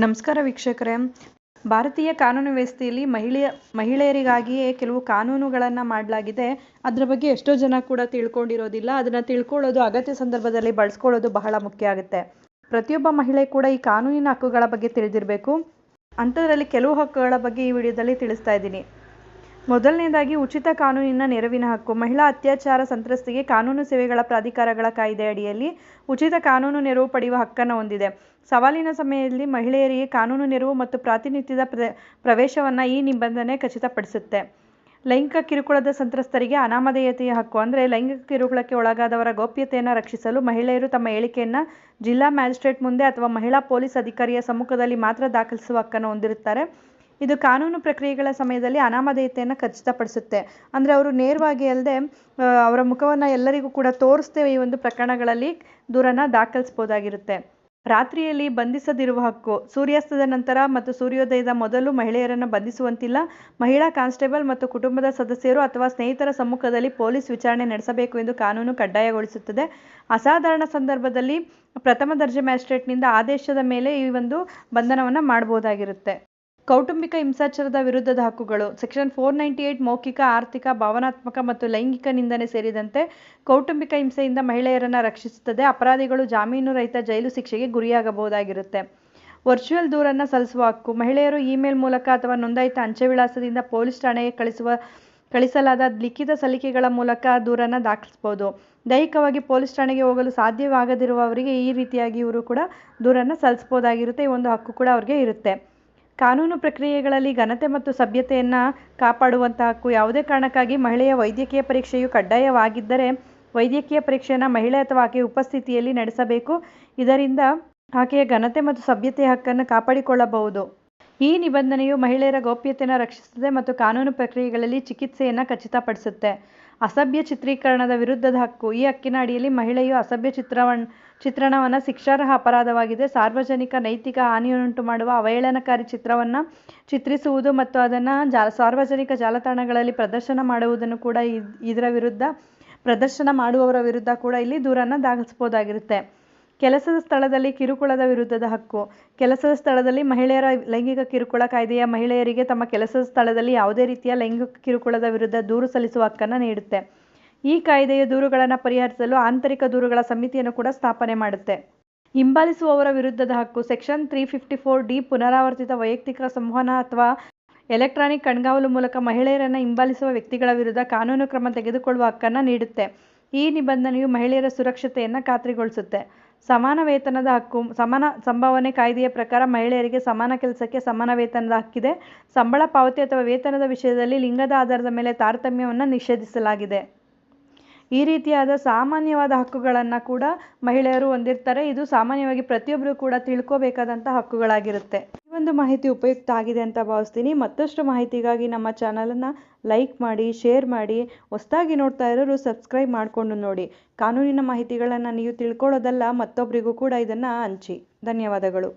ನಮಸ್ಕಾರ ವೀಕ್ಷಕರೇ. ಭಾರತೀಯ ಕಾನೂನು ವ್ಯವಸ್ಥೆಯಲ್ಲಿ ಮಹಿಳೆಯರಿಗಾಗಿಯೇ ಕೆಲವು ಕಾನೂನುಗಳನ್ನು ಮಾಡಲಾಗಿದೆ. ಅದರ ಬಗ್ಗೆ ಎಷ್ಟೋ ಜನ ಕೂಡ ತಿಳ್ಕೊಂಡಿರೋದಿಲ್ಲ. ಅದನ್ನು ತಿಳ್ಕೊಳ್ಳೋದು, ಅಗತ್ಯ ಸಂದರ್ಭದಲ್ಲಿ ಬಳಸ್ಕೊಳ್ಳೋದು ಬಹಳ ಮುಖ್ಯ ಆಗುತ್ತೆ. ಪ್ರತಿಯೊಬ್ಬ ಮಹಿಳೆ ಕೂಡ ಈ ಕಾನೂನಿನ ಹಕ್ಕುಗಳ ಬಗ್ಗೆ ತಿಳಿದಿರಬೇಕು. ಅಂಥದ್ರಲ್ಲಿ ಕೆಲವು ಹಕ್ಕುಗಳ ಬಗ್ಗೆ ಈ ವಿಡಿಯೋದಲ್ಲಿ ತಿಳಿಸ್ತಾ ಇದ್ದೀನಿ. ಮೊದಲನೇದಾಗಿ ಉಚಿತ ಕಾನೂನಿನ ನೆರವಿನ ಹಕ್ಕು. ಮಹಿಳಾ ಅತ್ಯಾಚಾರ ಸಂತ್ರಸ್ತೆಗೆ ಕಾನೂನು ಸೇವೆಗಳ ಪ್ರಾಧಿಕಾರಗಳ ಕಾಯ್ದೆ ಅಡಿಯಲ್ಲಿ ಉಚಿತ ಕಾನೂನು ನೆರವು ಪಡೆಯುವ ಹಕ್ಕನ್ನು ಹೊಂದಿದೆ. ಸವಾಲಿನ ಸಮಯದಲ್ಲಿ ಮಹಿಳೆಯರಿಗೆ ಕಾನೂನು ನೆರವು ಮತ್ತು ಪ್ರಾತಿನಿಧ್ಯದ ಪ್ರವೇಶವನ್ನು ಈ ನಿಬಂಧನೆ ಖಚಿತಪಡಿಸುತ್ತೆ. ಲೈಂಗಿಕ ಕಿರುಕುಳದ ಸಂತ್ರಸ್ತರಿಗೆ ಅನಾಮಧೇಯತೆಯ ಹಕ್ಕು. ಅಂದರೆ ಲೈಂಗಿಕ ಕಿರುಕುಳಕ್ಕೆ ಒಳಗಾದವರ ಗೌಪ್ಯತೆಯನ್ನು ರಕ್ಷಿಸಲು ಮಹಿಳೆಯರು ತಮ್ಮ ಹೇಳಿಕೆಯನ್ನು ಜಿಲ್ಲಾ ಮ್ಯಾಜಿಸ್ಟ್ರೇಟ್ ಮುಂದೆ ಅಥವಾ ಮಹಿಳಾ ಪೊಲೀಸ್ ಅಧಿಕಾರಿಯ ಸಮ್ಮುಖದಲ್ಲಿ ಮಾತ್ರ ದಾಖಲಿಸುವ ಹಕ್ಕನ್ನು ಹೊಂದಿರುತ್ತಾರೆ. ಇದು ಕಾನೂನು ಪ್ರಕ್ರಿಯೆಗಳ ಸಮಯದಲ್ಲಿ ಅನಾಮಧೇಯತೆಯನ್ನು ಖಚಿತಪಡಿಸುತ್ತೆ. ಅಂದರೆ ಅವರು ನೇರವಾಗಿ ಅಲ್ಲದೆ ಅವರ ಮುಖವನ್ನು ಎಲ್ಲರಿಗೂ ಕೂಡ ತೋರಿಸ್ತೇವೆ ಈ ಒಂದು ಪ್ರಕರಣಗಳಲ್ಲಿ ದೂರನ್ನು ದಾಖಲಿಸ್ಬೋದಾಗಿರುತ್ತೆ. ರಾತ್ರಿಯಲ್ಲಿ ಬಂಧಿಸದಿರುವ ಹಕ್ಕು. ಸೂರ್ಯಾಸ್ತದ ನಂತರ ಮತ್ತು ಸೂರ್ಯೋದಯದ ಮೊದಲು ಮಹಿಳೆಯರನ್ನು ಬಂಧಿಸುವಂತಿಲ್ಲ. ಮಹಿಳಾ ಕಾನ್ಸ್ಟೇಬಲ್ ಮತ್ತು ಕುಟುಂಬದ ಸದಸ್ಯರು ಅಥವಾ ಸ್ನೇಹಿತರ ಸಮ್ಮುಖದಲ್ಲಿ ಪೊಲೀಸ್ ವಿಚಾರಣೆ ನಡೆಸಬೇಕು ಎಂದು ಕಾನೂನು ಕಡ್ಡಾಯಗೊಳಿಸುತ್ತದೆ. ಅಸಾಧಾರಣ ಸಂದರ್ಭದಲ್ಲಿ ಪ್ರಥಮ ದರ್ಜೆ ಮ್ಯಾಜಿಸ್ಟ್ರೇಟ್ನಿಂದ ಆದೇಶದ ಮೇಲೆ ಈ ಒಂದು ಬಂಧನವನ್ನು ಮಾಡಬಹುದಾಗಿರುತ್ತೆ. ಕೌಟುಂಬಿಕ ಹಿಂಸಾಚಾರದ ವಿರುದ್ಧದ ಹಕ್ಕುಗಳು. ಸೆಕ್ಷನ್ 498 ಮೌಖಿಕ, ಆರ್ಥಿಕ, ಭಾವನಾತ್ಮಕ ಮತ್ತು ಲೈಂಗಿಕ ನಿಂದನೆ ಸೇರಿದಂತೆ ಕೌಟುಂಬಿಕ ಹಿಂಸೆಯಿಂದ ಮಹಿಳೆಯರನ್ನು ರಕ್ಷಿಸುತ್ತದೆ. ಅಪರಾಧಿಗಳು ಜಾಮೀನು ರಹಿತ ಜೈಲು ಶಿಕ್ಷೆಗೆ ಗುರಿಯಾಗಬಹುದಾಗಿರುತ್ತೆ. ವರ್ಚುವಲ್ ದೂರನ್ನು ಸಲ್ಲಿಸುವ ಹಕ್ಕು. ಮಹಿಳೆಯರು ಇಮೇಲ್ ಮೂಲಕ ಅಥವಾ ನೋಂದಾಯಿತ ಅಂಚೆ ವಿಳಾಸದಿಂದ ಪೊಲೀಸ್ ಠಾಣೆಗೆ ಕಳಿಸಲಾದ ಲಿಖಿತ ಸಲ್ಲಿಕೆಗಳ ಮೂಲಕ ದೂರನ್ನು ದಾಖಲಿಸಬಹುದು. ದೈಹಿಕವಾಗಿ ಪೊಲೀಸ್ ಠಾಣೆಗೆ ಹೋಗಲು ಸಾಧ್ಯವಾಗದಿರುವವರಿಗೆ ಈ ರೀತಿಯಾಗಿ ಇವರು ಕೂಡ ದೂರನ್ನು ಸಲ್ಲಿಸಬಹುದಾಗಿರುತ್ತೆ. ಈ ಒಂದು ಹಕ್ಕು ಕೂಡ ಅವ್ರಿಗೆ ಇರುತ್ತೆ. ಕಾನೂನು ಪ್ರಕ್ರಿಯೆಗಳಲ್ಲಿ ಘನತೆ ಮತ್ತು ಸಭ್ಯತೆಯನ್ನು ಕಾಪಾಡುವಂತಹ ಹಕ್ಕು. ಯಾವುದೇ ಕಾರಣಕ್ಕಾಗಿ ಮಹಿಳೆಯ ವೈದ್ಯಕೀಯ ಪರೀಕ್ಷೆಯು ಕಡ್ಡಾಯವಾಗಿದ್ದರೆ ವೈದ್ಯಕೀಯ ಪರೀಕ್ಷೆಯನ್ನು ಮಹಿಳೆ ಅಥವಾ ಆಕೆಯ ಉಪಸ್ಥಿತಿಯಲ್ಲಿ ನಡೆಸಬೇಕು. ಇದರಿಂದ ಆಕೆಯ ಘನತೆ ಮತ್ತು ಸಭ್ಯತೆಯ ಹಕ್ಕನ್ನು ಕಾಪಾಡಿಕೊಳ್ಳಬಹುದು. ಈ ನಿಬಂಧನೆಯು ಮಹಿಳೆಯರ ಗೌಪ್ಯತೆಯನ್ನು ರಕ್ಷಿಸುತ್ತದೆ ಮತ್ತು ಕಾನೂನು ಪ್ರಕ್ರಿಯೆಗಳಲ್ಲಿ ಚಿಕಿತ್ಸೆಯನ್ನು ಖಚಿತಪಡಿಸುತ್ತೆ. ಅಸಭ್ಯ ಚಿತ್ರೀಕರಣದ ವಿರುದ್ಧದ ಹಕ್ಕು. ಈ ಹಕ್ಕಿನ ಅಡಿಯಲ್ಲಿ ಮಹಿಳೆಯು ಅಸಭ್ಯ ಚಿತ್ರಣವನ್ನು ಶಿಕ್ಷಾರ್ಹ ಅಪರಾಧವಾಗಿದೆ. ಸಾರ್ವಜನಿಕ ನೈತಿಕ ಹಾನಿಯನ್ನುಂಟು ಮಾಡುವ ಅವಹೇಳನಕಾರಿ ಚಿತ್ರವನ್ನು ಚಿತ್ರಿಸುವುದು ಮತ್ತು ಅದನ್ನು ಸಾರ್ವಜನಿಕ ಜಾಲತಾಣಗಳಲ್ಲಿ ಪ್ರದರ್ಶನ ಮಾಡುವುದನ್ನು ಕೂಡ ಇದರ ವಿರುದ್ಧ ಪ್ರದರ್ಶನ ಮಾಡುವವರ ವಿರುದ್ಧ ಕೂಡ ಇಲ್ಲಿ ದೂರನ್ನು ದಾಖಲಿಸಬಹುದಾಗಿರುತ್ತೆ. ಕೆಲಸದ ಸ್ಥಳದಲ್ಲಿ ಕಿರುಕುಳದ ವಿರುದ್ಧದ ಹಕ್ಕು. ಕೆಲಸದ ಸ್ಥಳದಲ್ಲಿ ಮಹಿಳೆಯರ ಲೈಂಗಿಕ ಕಿರುಕುಳ ಕಾಯ್ದೆಯ ಮಹಿಳೆಯರಿಗೆ ತಮ್ಮ ಕೆಲಸದ ಸ್ಥಳದಲ್ಲಿ ಯಾವುದೇ ರೀತಿಯ ಲೈಂಗಿಕ ಕಿರುಕುಳದ ವಿರುದ್ಧ ದೂರು ಸಲ್ಲಿಸುವ ಹಕ್ಕನ್ನು ನೀಡುತ್ತೆ. ಈ ಕಾಯ್ದೆಯ ದೂರುಗಳನ್ನು ಪರಿಹರಿಸಲು ಆಂತರಿಕ ದೂರುಗಳ ಸಮಿತಿಯನ್ನು ಕೂಡ ಸ್ಥಾಪನೆ ಮಾಡುತ್ತೆ. ಹಿಂಬಾಲಿಸುವವರ ವಿರುದ್ಧದ ಹಕ್ಕು. ಸೆಕ್ಷನ್ 354D ಪುನರಾವರ್ತಿತ ವೈಯಕ್ತಿಕ ಸಂವಹನ ಅಥವಾ ಎಲೆಕ್ಟ್ರಾನಿಕ್ ಕಣ್ಗಾವಲು ಮೂಲಕ ಮಹಿಳೆಯರನ್ನು ಹಿಂಬಾಲಿಸುವ ವ್ಯಕ್ತಿಗಳ ವಿರುದ್ಧ ಕಾನೂನು ಕ್ರಮ ತೆಗೆದುಕೊಳ್ಳುವ ಹಕ್ಕನ್ನು ನೀಡುತ್ತೆ. ಈ ನಿಬಂಧನೆಯು ಮಹಿಳೆಯರ ಸುರಕ್ಷತೆಯನ್ನು ಖಾತ್ರಿಗೊಳಿಸುತ್ತೆ. ಸಮಾನ ವೇತನದ ಹಕ್ಕು. ಸಮಾನ ಸಂಭಾವನೆ ಕಾಯ್ದೆಯ ಪ್ರಕಾರ ಮಹಿಳೆಯರಿಗೆ ಸಮಾನ ಕೆಲಸಕ್ಕೆ ಸಮಾನ ವೇತನದ ಹಕ್ಕಿದೆ. ಸಂಬಳ ಪಾವತಿ ಅಥವಾ ವೇತನದ ವಿಷಯದಲ್ಲಿ ಲಿಂಗದ ಆಧಾರದ ಮೇಲೆ ತಾರತಮ್ಯವನ್ನು ನಿಷೇಧಿಸಲಾಗಿದೆ. ಈ ರೀತಿಯಾದ ಸಾಮಾನ್ಯವಾದ ಹಕ್ಕುಗಳನ್ನು ಕೂಡ ಮಹಿಳೆಯರು ಹೊಂದಿರ್ತಾರೆ. ಇದು ಸಾಮಾನ್ಯವಾಗಿ ಪ್ರತಿಯೊಬ್ಬರು ಕೂಡ ತಿಳ್ಕೋಬೇಕಾದಂಥ ಹಕ್ಕುಗಳಾಗಿರುತ್ತೆ. ಈ ಒಂದು ಮಾಹಿತಿ ಉಪಯುಕ್ತ ಆಗಿದೆ ಅಂತ ಭಾವಿಸ್ತೀನಿ. ಮತ್ತಷ್ಟು ಮಾಹಿತಿಗಾಗಿ ನಮ್ಮ ಚಾನಲನ್ನು ಲೈಕ್ ಮಾಡಿ, ಶೇರ್ ಮಾಡಿ. ಹೊಸದಾಗಿ ನೋಡ್ತಾ ಇರೋರು ಸಬ್ಸ್ಕ್ರೈಬ್ ಮಾಡಿಕೊಂಡು ನೋಡಿ. ಕಾನೂನಿನ ಮಾಹಿತಿಗಳನ್ನು ನೀವು ತಿಳ್ಕೊಳ್ಳೋದಲ್ಲ, ಮತ್ತೊಬ್ಬರಿಗೂ ಕೂಡ ಇದನ್ನು ಹಂಚಿ. ಧನ್ಯವಾದಗಳು.